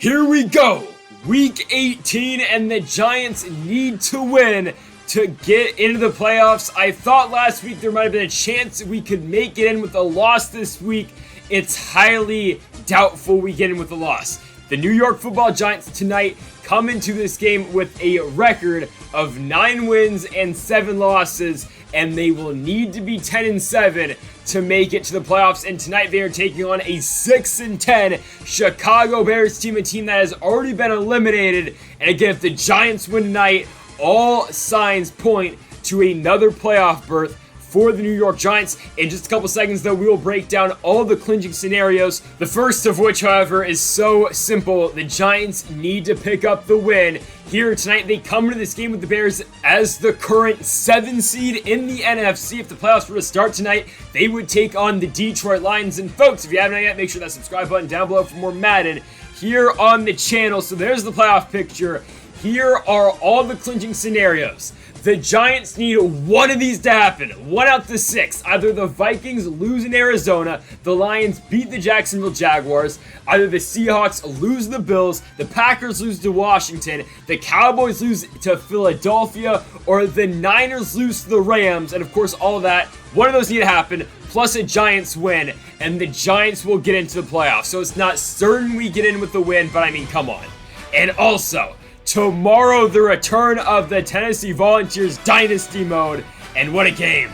Here we go! Week 18, and the Giants need to win to get into the playoffs. I thought last week there might have been a chance we could make it in with a loss this week. It's highly doubtful we get in with a loss. The New York Football Giants tonight come into this game with a record of 9 wins and 7 losses, and they will need to be 10-7 to make it to the playoffs. And tonight they are taking on a 6-10 Chicago Bears team, a team that has already been eliminated. And again, if the Giants win tonight, all signs point to another playoff berth for the New York Giants. In just a couple seconds, though, we will break down all the clinching scenarios. The first of which, however, is so simple. The Giants need to pick up the win here tonight. They come into this game with the Bears as the current 7 seed in the NFC. If the playoffs were to start tonight, they would take on the Detroit Lions. And folks, if you haven't yet, make sure that subscribe button down below for more Madden here on the channel. So there's the playoff picture. Here are all the clinching scenarios. The Giants need one of these to happen. 1 out of 6. Either the Vikings lose in Arizona, the Lions beat the Jacksonville Jaguars, either the Seahawks lose the Bills, the Packers lose to Washington, the Cowboys lose to Philadelphia, or the Niners lose to the Rams. And of course, all of that, one of those need to happen, plus a Giants win, and the Giants will get into the playoffs. So it's not certain we get in with the win, but I mean, come on. And also, tomorrow, the return of the Tennessee Volunteers Dynasty Mode. And what a game.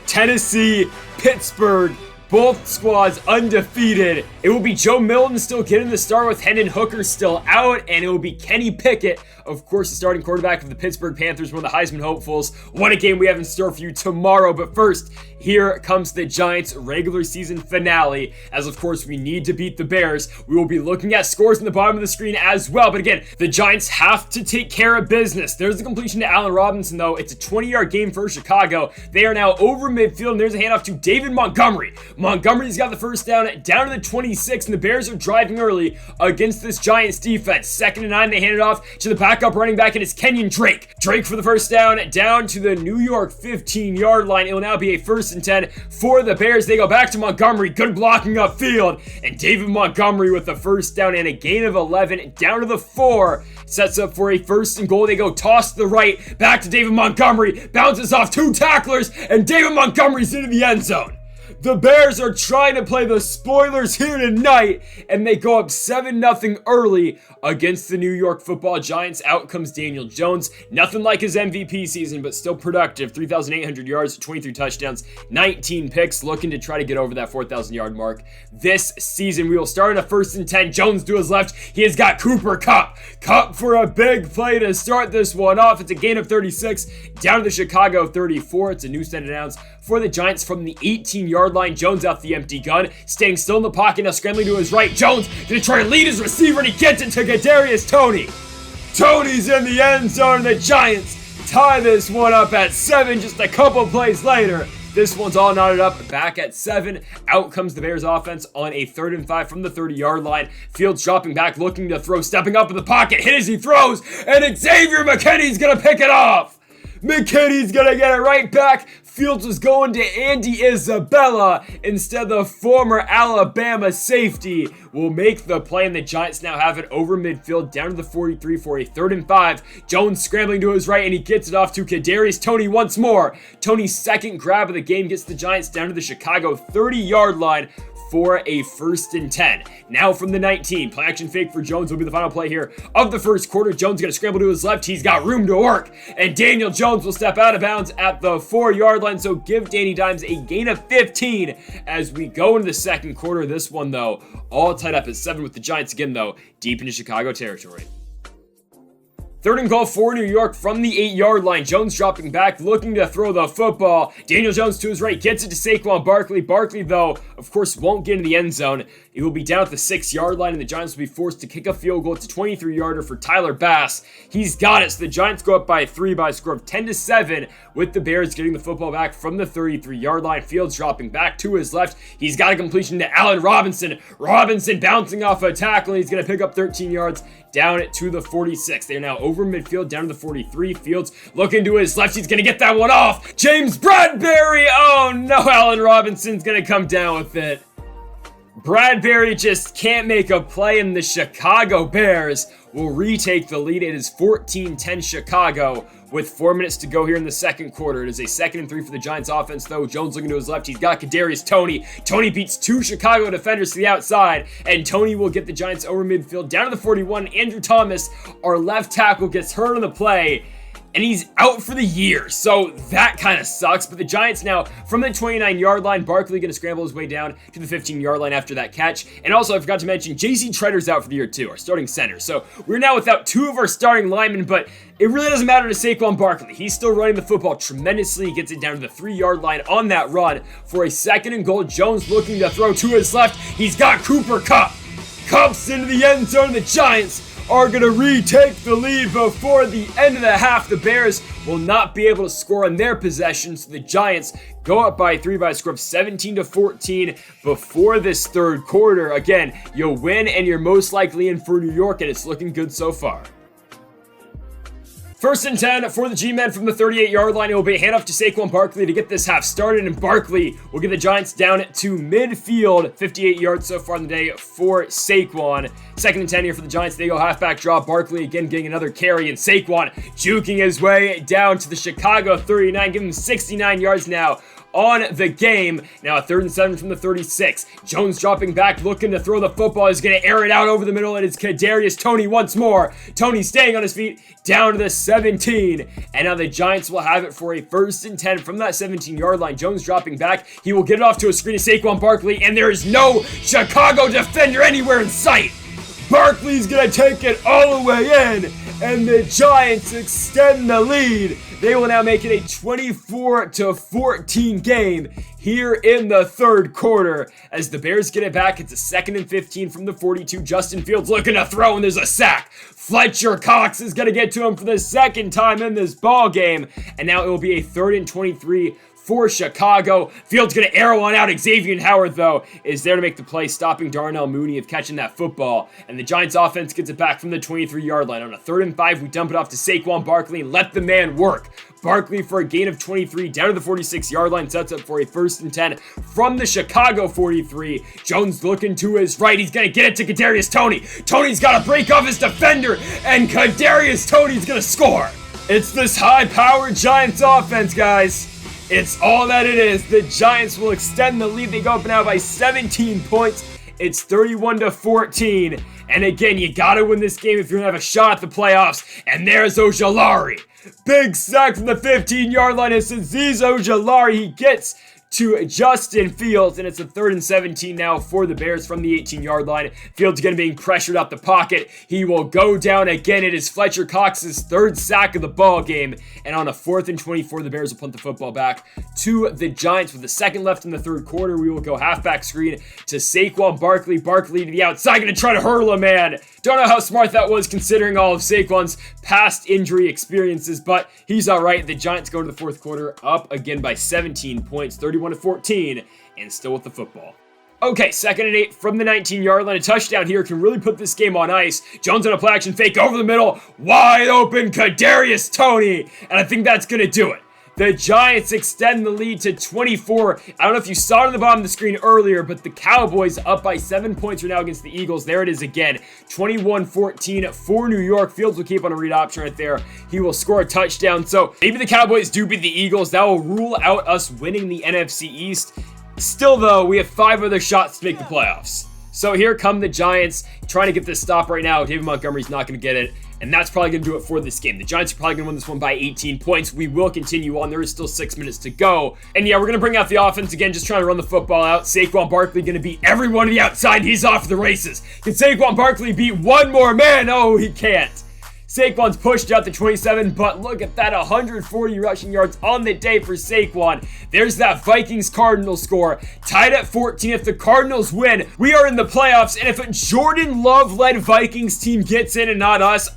Tennessee, Pittsburgh, both squads undefeated. It will be Joe Milton still getting the start with Hendon Hooker still out. And it will be Kenny Pickett, of course, the starting quarterback of the Pittsburgh Panthers, one of the Heisman hopefuls. What a game we have in store for you tomorrow. But first, here comes the Giants' regular season finale, as of course we need to beat the Bears. We will be looking at scores in the bottom of the screen as well, but again, the Giants have to take care of business. There's the completion to Allen Robinson, though. It's a 20-yard game for Chicago. They are now over midfield, and there's a handoff to David Montgomery. Montgomery's got the first down to the 26, and the Bears are driving early against this Giants defense. 2nd and 9, they hand it off to the backup running back, and it's Kenyon Drake. Drake for the first down to the New York 15-yard line. It will now be a 1st and 10 for the Bears. They go back to Montgomery. Good blocking upfield. And David Montgomery with the first down and a gain of 11 down to the 4. Sets up for a 1st and goal. They go toss to the right. Back to David Montgomery. Bounces off 2 tacklers. And David Montgomery's into the end zone. The Bears are trying to play the spoilers here tonight, and they go up 7-0 early against the New York Football Giants. Out comes Daniel Jones. Nothing like his MVP season, but still productive. 3,800 yards, 23 touchdowns, 19 picks, looking to try to get over that 4,000-yard mark this season. We will start in a 1st and 10. Jones to his left. He has got Cooper Kupp. Kupp for a big play to start this one off. It's a gain of 36 down to the Chicago 34. It's a new set announced for the Giants from the 18-yard line. Jones out the empty gun, staying still in the pocket, now scrambling to his right. Jones gonna try to lead his receiver, and he gets it to Kadarius Toney. Toney's in the end zone, and the Giants tie this one up at 7 just a couple plays later. This one's all knotted up, back at 7. Out comes the Bears offense on a 3rd and 5 from the 30-yard line. Fields dropping back, looking to throw, stepping up in the pocket, hit as he throws, and Xavier McKinney's gonna pick it off. McKinney's gonna get it right back. Fields was going to Andy Isabella instead. The former Alabama safety will make the play, and the Giants now have it over midfield down to the 43 for a 3rd and 5. Jones scrambling to his right, and he gets it off to Kadarius Toney once more. Toney's 2nd grab of the game gets the Giants down to the Chicago 30-yard line for a 1st and 10. Now from the 19, play action fake for Jones will be the final play here of the first quarter. Jones going to scramble to his left. He's got room to work, and Daniel Jones will step out of bounds at the 4-yard line. So give Danny Dimes a gain of 15 as we go into the second quarter. This one, though, all tied up at 7 with the Giants again, though, deep into Chicago territory. 3rd and goal for New York from the 8-yard line. Jones dropping back, looking to throw the football. Daniel Jones to his right, gets it to Saquon Barkley. Barkley, though, of course, won't get in the end zone. It will be down at the 6-yard line, and the Giants will be forced to kick a field goal. It's a 23-yarder for Tyler Bass. He's got it, so the Giants go up by 3 by a score of 10-7, with the Bears getting the football back from the 33-yard line. Fields dropping back to his left. He's got a completion to Allen Robinson. Robinson bouncing off a tackle, and he's going to pick up 13 yards down to the 46. They're now over midfield down to the 43. Fields looking to his left. He's going to get that one off. James Bradbury. Oh, no. Allen Robinson's going to come down with it. Bradbury just can't make a play, and the Chicago Bears will retake the lead. It is 14-10 Chicago with 4 minutes to go here in the second quarter. It is a 2nd and 3 for the Giants offense, though. Jones looking to his left. He's got Kadarius Toney. Toney beats 2 Chicago defenders to the outside, and Toney will get the Giants over midfield down to the 41. Andrew Thomas, our left tackle, gets hurt on the play, and he's out for the year, so that kind of sucks. But the Giants now, from the 29-yard line, Barkley going to scramble his way down to the 15-yard line after that catch. And also, I forgot to mention, J.C. Treader's out for the year too, our starting center. So we're now without 2 of our starting linemen, but it really doesn't matter to Saquon Barkley. He's still running the football tremendously. He gets it down to the 3-yard line on that run for a 2nd and goal. Jones looking to throw to his left. He's got Cooper Kupp. Kupp's into the end zone. The Giants are going to retake the lead before the end of the half. The Bears will not be able to score on their possession, so the Giants go up by 3 by a score of 17-14 before this third quarter. Again, you'll win, and you're most likely in for New York, and it's looking good so far. 1st and 10 for the G-Men from the 38-yard line. It will be a handoff to Saquon Barkley to get this half started, and Barkley will get the Giants down to midfield. 58 yards so far in the day for Saquon. 2nd and 10 here for the Giants. They go halfback draw. Barkley again getting another carry, and Saquon juking his way down to the Chicago 39, giving him 69 yards now on the game. Now a 3rd and 7 from the 36. Jones dropping back, looking to throw the football. He's going to air it out over the middle, and it's Kadarius Toney once more. Toney staying on his feet, down to the 17. And now the Giants will have it for a 1st and 10 from that 17-yard line. Jones dropping back. He will get it off to a screen to Saquon Barkley, and there is no Chicago defender anywhere in sight. Barkley's going to take it all the way in, and the Giants extend the lead. They will now make it a 24-14 game here in the third quarter. As the Bears get it back, it's a 2nd and 15 from the 42. Justin Fields looking to throw, and there's a sack. Fletcher Cox is going to get to him for the 2nd time in this ball game. And now it will be a 3rd and 23 for Chicago. Fields going to arrow on out. Xavier Howard, though, is there to make the play, stopping Darnell Mooney of catching that football. And the Giants offense gets it back from the 23-yard line. On a 3rd and 5, we dump it off to Saquon Barkley and let the man work. Barkley for a gain of 23 down to the 46-yard line, sets up for a 1st and 10 from the Chicago 43. Jones looking to his right. He's going to get it to Kadarius Toney. Toney's got to break off his defender, and Kadarius Toney's going to score. It's this high-powered Giants offense, guys. It's all that it is. The Giants will extend the lead. They go up now by 17 points. It's 31-14. And again, you gotta win this game if you're gonna have a shot at the playoffs. And there's Ojulari. Big sack from the 15-yard line. It's Azeez Ojulari. He gets to Justin Fields, and it's a 3rd and 17 now for the Bears from the 18-yard line. Fields again being pressured out the pocket. He will go down again. It is Fletcher Cox's 3rd sack of the ball game, and on a 4th and 24, the Bears will punt the football back to the Giants. With the 2nd left in the third quarter, we will go halfback screen to Saquon Barkley. Barkley to the outside, going to try to hurl a man. Don't know how smart that was considering all of Saquon's past injury experiences, but he's all right. The Giants go to the 4th quarter up again by 17 points, 31-14, and still with the football. Okay, 2nd and 8 from the 19-yard line. A touchdown here can really put this game on ice. Jones on a play action fake over the middle. Wide open Kadarius Toney, and I think that's going to do it. The Giants extend the lead to 24. I don't know if you saw it on the bottom of the screen earlier, but the Cowboys up by 7 points right now against the Eagles. There it is again. 21-14 for New York. Fields will keep on a read option right there. He will score a touchdown. So maybe the Cowboys do beat the Eagles. That will rule out us winning the NFC East. Still, though, we have 5 other shots to make the playoffs. So here come the Giants trying to get this stop right now. David Montgomery's not going to get it. And that's probably going to do it for this game. The Giants are probably going to win this one by 18 points. We will continue on. There is still 6 minutes to go. And yeah, we're going to bring out the offense again, just trying to run the football out. Saquon Barkley going to beat everyone to the outside. He's off the races. Can Saquon Barkley beat one more man? Oh, he can't. Saquon's pushed out to 27, but look at that, 140 rushing yards on the day for Saquon. There's that Vikings-Cardinals score, tied at 14. If the Cardinals win, we are in the playoffs, and if a Jordan Love-led Vikings team gets in and not us,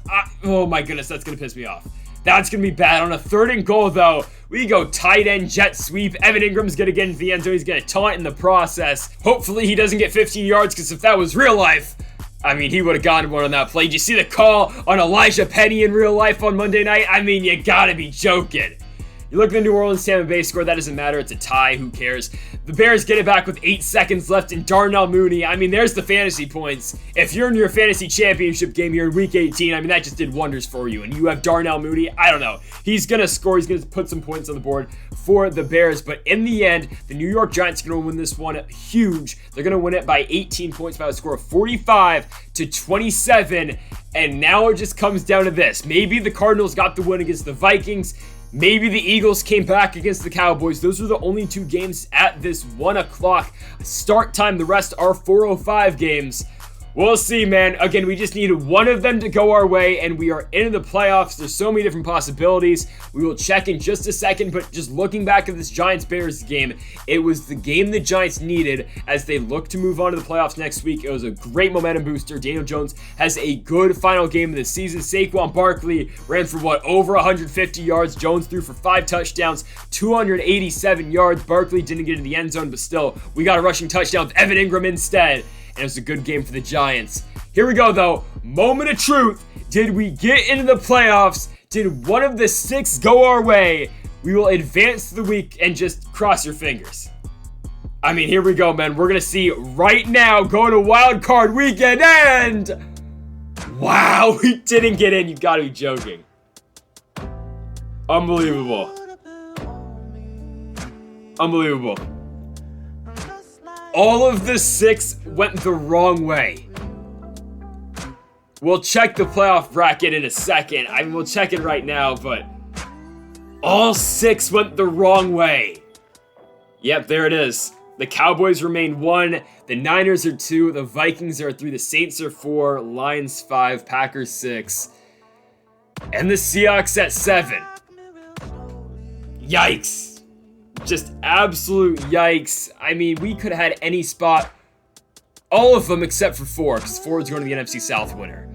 oh my goodness, that's going to piss me off. That's going to be bad. On a 3rd and goal, though, we go tight end jet sweep. Evan Ingram's going to get into the end zone. He's going to taunt in the process. Hopefully, he doesn't get 15 yards, because if that was real life, I mean, he would have gotten one on that play. Did you see the call on Elijah Penny in real life on Monday night? I mean, you gotta be joking. You look at the New Orleans Tampa Bay score, that doesn't matter. It's a tie. Who cares? The Bears get it back with 8 seconds left in Darnell Mooney. I mean, there's the fantasy points. If you're in your fantasy championship game here in week 18, I mean, that just did wonders for you. And you have Darnell Mooney, I don't know. He's going to score. He's going to put some points on the board for the Bears. But in the end, the New York Giants are going to win this one huge. They're going to win it by 18 points by a score of 45-27. And now it just comes down to this. Maybe the Cardinals got the win against the Vikings. Maybe the Eagles came back against the Cowboys. Those are the only 2 games at this 1 o'clock start time. The rest are 4:05 games. We'll see, man. Again, we just need one of them to go our way, and we are into the playoffs. There's so many different possibilities. We will check in just a second, but just looking back at this Giants-Bears game, it was the game the Giants needed as they look to move on to the playoffs next week. It was a great momentum booster. Daniel Jones has a good final game of the season. Saquon Barkley ran for, over 150 yards. Jones threw for 5 touchdowns, 287 yards. Barkley didn't get into the end zone, but still, we got a rushing touchdown with Evan Ingram instead. And it was a good game for the Giants. Here we go, though. Moment of truth. Did we get into the playoffs? Did one of the 6 go our way? We will advance the week and just cross your fingers. I mean, here we go, man. We're going to see right now going to wild card weekend and... Wow, we didn't get in. You got to be joking. Unbelievable. Unbelievable. All of the 6 went the wrong way. We'll check the playoff bracket in a second. I mean, we'll check it right now, but all 6 went the wrong way. Yep, there it is. The Cowboys remain 1. The Niners are 2. The Vikings are 3. The Saints are 4. Lions 5. Packers 6. And the Seahawks at 7. Yikes. Just absolute yikes. I mean, we could have had any spot. All of them except for 4, because 4 is going to the NFC South winner.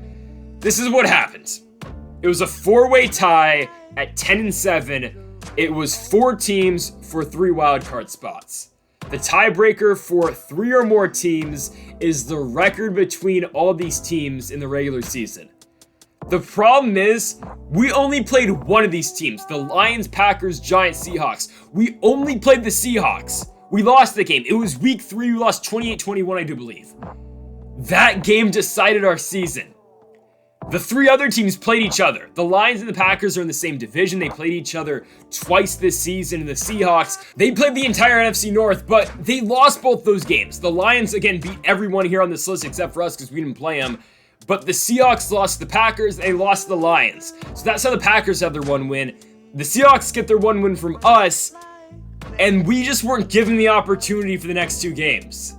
This is what happened. It was a 4-way tie at 10-7. It was 4 teams for 3 wildcard spots. The tiebreaker for 3 or more teams is the record between all these teams in the regular season. The problem is, we only played one of these teams. The Lions, Packers, Giants, Seahawks. We only played the Seahawks. We lost the game. It was week 3. We lost 28-21, I do believe. That game decided our season. The 3 other teams played each other. The Lions and the Packers are in the same division. They played each other twice this season. And the Seahawks, they played the entire NFC North, but they lost both those games. The Lions, again, beat everyone here on this list except for us because we didn't play them. But the Seahawks lost to the Packers, they lost to the Lions. So that's how the Packers have their 1 win. The Seahawks get their 1 win from us, and we just weren't given the opportunity for the next 2 games.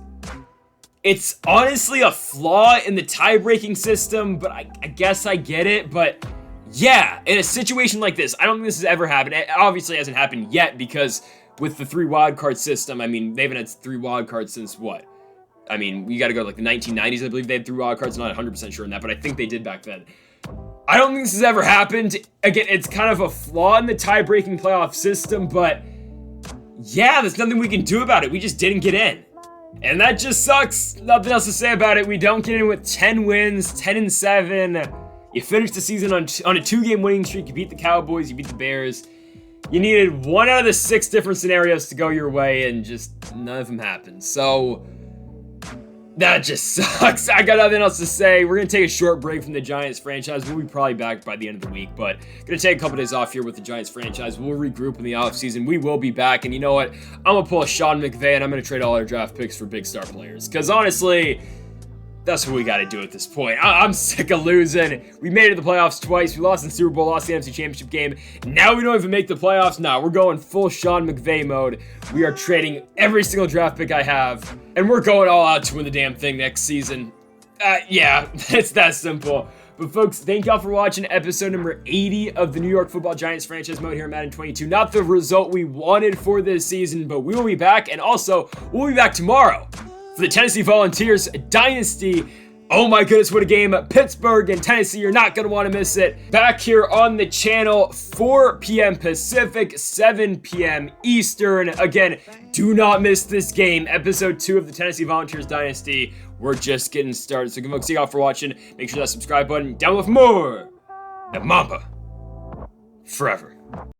It's honestly a flaw in the tie-breaking system, but I guess I get it. But yeah, in a situation like this, I don't think this has ever happened. It obviously hasn't happened yet because with the 3 wildcard system, I mean, they haven't had 3 wildcards since what? I mean, we got to go to like the 1990s, I believe they had 3 wildcards. I'm not 100% sure on that, but I think they did back then. I don't think this has ever happened. Again, it's kind of a flaw in the tie-breaking playoff system, but yeah, there's nothing we can do about it. We just didn't get in. And that just sucks. Nothing else to say about it. We don't get in with 10 wins, 10-7. You finish the season on a 2-game winning streak. You beat the Cowboys, you beat the Bears. You needed 1 out of the 6 different scenarios to go your way, and just none of them happened. So that just sucks. I got nothing else to say. We're going to take a short break from the Giants franchise. We'll be probably back by the end of the week, but going to take a couple days off here with the Giants franchise. We'll regroup in the offseason. We will be back, and you know what? I'm going to pull a Sean McVay, and I'm going to trade all our draft picks for big star players, because honestly, that's what we got to do at this point. I'm sick of losing. We made it to the playoffs twice. We lost in the Super Bowl, lost the NFC Championship game. Now we don't even make the playoffs. Nah, we're going full Sean McVay mode. We are trading every single draft pick I have, and we're going all out to win the damn thing next season. Yeah, it's that simple. But folks, thank y'all for watching episode number 80 of the New York Football Giants franchise mode here in Madden 22. Not the result we wanted for this season, but we will be back, and also, we'll be back tomorrow for the Tennessee Volunteers Dynasty. Oh my goodness, what a game. Pittsburgh and Tennessee, you're not going to want to miss it. Back here on the channel, 4 p.m. Pacific, 7 p.m. Eastern. Again, do not miss this game. Episode 2 of the Tennessee Volunteers Dynasty. We're just getting started. So, folks, thank y'all for watching. Make sure that subscribe button down with more. And Mamba forever.